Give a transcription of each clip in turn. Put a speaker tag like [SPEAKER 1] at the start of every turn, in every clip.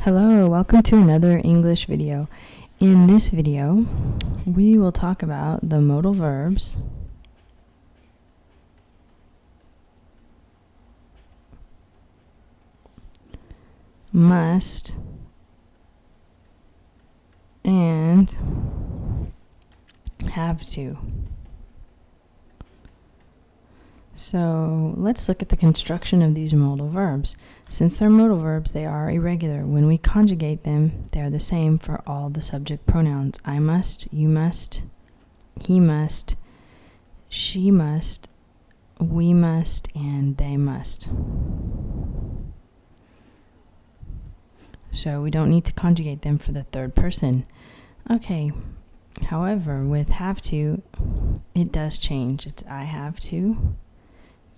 [SPEAKER 1] Hello, welcome to another English video. In this video, we will talk about the modal verbs, must, and have to. So let's look at the construction of these modal verbs. Since they're modal verbs, they are irregular. When we conjugate them, they are the same for all the subject pronouns. I must, you must, he must, she must, we must, and they must. So we don't need to conjugate them for the third person. Okay, however, with have to, it does change. It's I have to,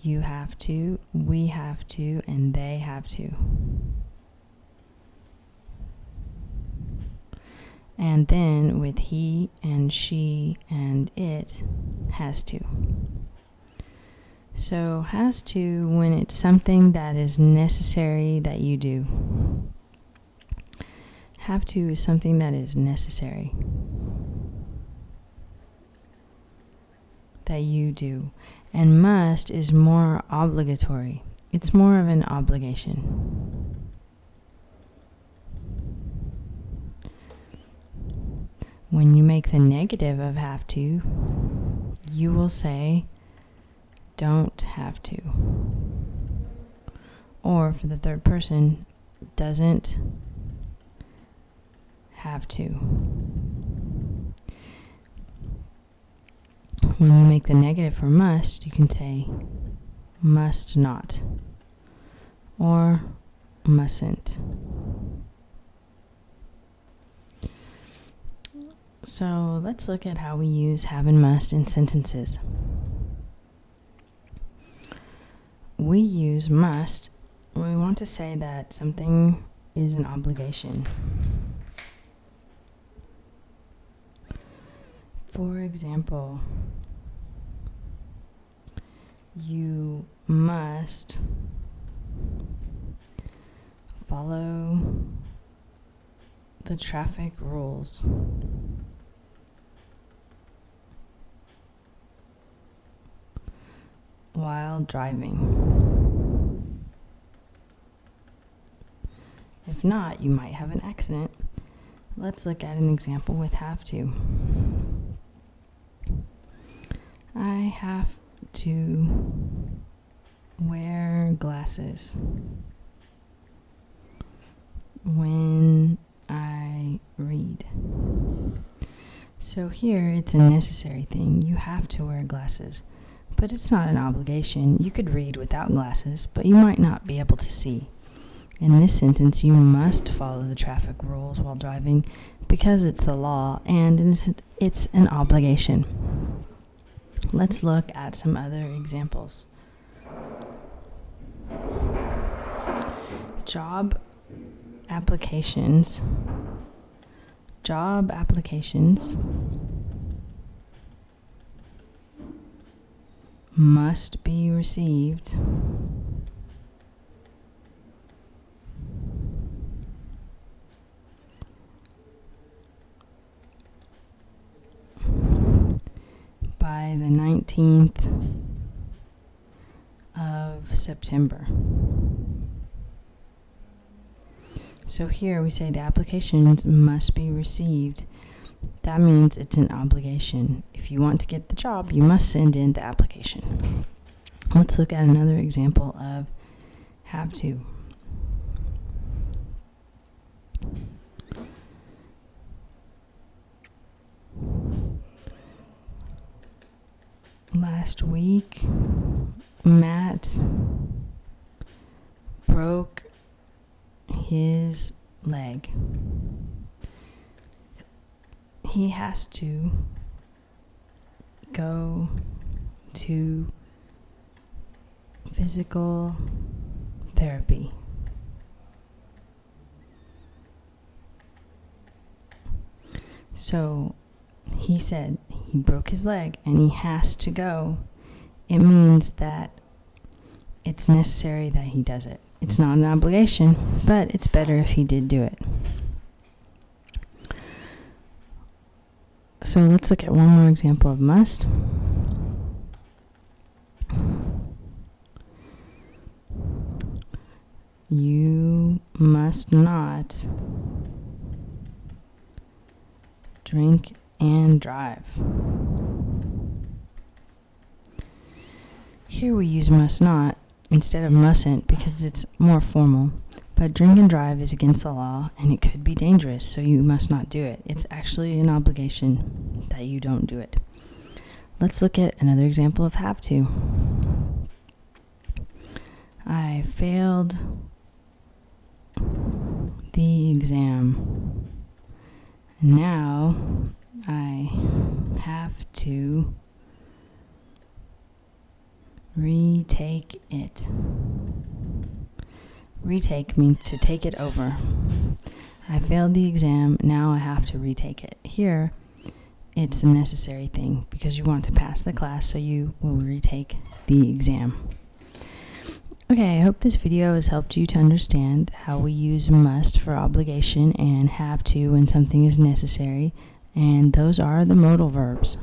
[SPEAKER 1] you have to, we have to, and they have to. And then with he and she and it has to. So has to when it's something that is necessary that you do. Have to is something that is necessary that you do. And must is more obligatory. It's more of an obligation. When you make the negative of have to, you will say don't have to. Or for the third person, doesn't have to. When you make the negative for must, you can say must not or mustn't. So let's look at how we use have and must in sentences. We use must when we want to say that something is an obligation. For example, you must follow the traffic rules. While driving. If not, you might have an accident. Let's look at an example with have to. I have to wear glasses when I read. So here it's a necessary thing. You have to wear glasses, but it's not an obligation. You could read without glasses, but you might not be able to see. In this sentence, you must follow the traffic rules while driving because it's the law and it's an obligation. Let's look at some other examples. Job applications must be received by the 19th of September. So here we say the applications must be received. That means it's an obligation. If you want to get the job, you must send in the application. Let's look at another example of have to. Last week, Matt broke his leg. He has to go to physical therapy. So he said he broke his leg and he has to go. It means that it's necessary that he does it. it's not an obligation, but it's better if he did do it. So let's look at one more example of must. You must not drink and drive. Here we use must not instead of mustn't because it's more formal. But drink and drive is against the law and it could be dangerous, so you must not do it. It's actually an obligation that you don't do it. Let's look at another example of have to. I failed the exam. Now I have to retake it. Retake means to take it over. I failed the exam, now I have to retake it. Here, it's a necessary thing because you want to pass the class, so you will retake the exam. Okay, I hope this video has helped you to understand how we use must for obligation and have to when something is necessary, and those are the modal verbs.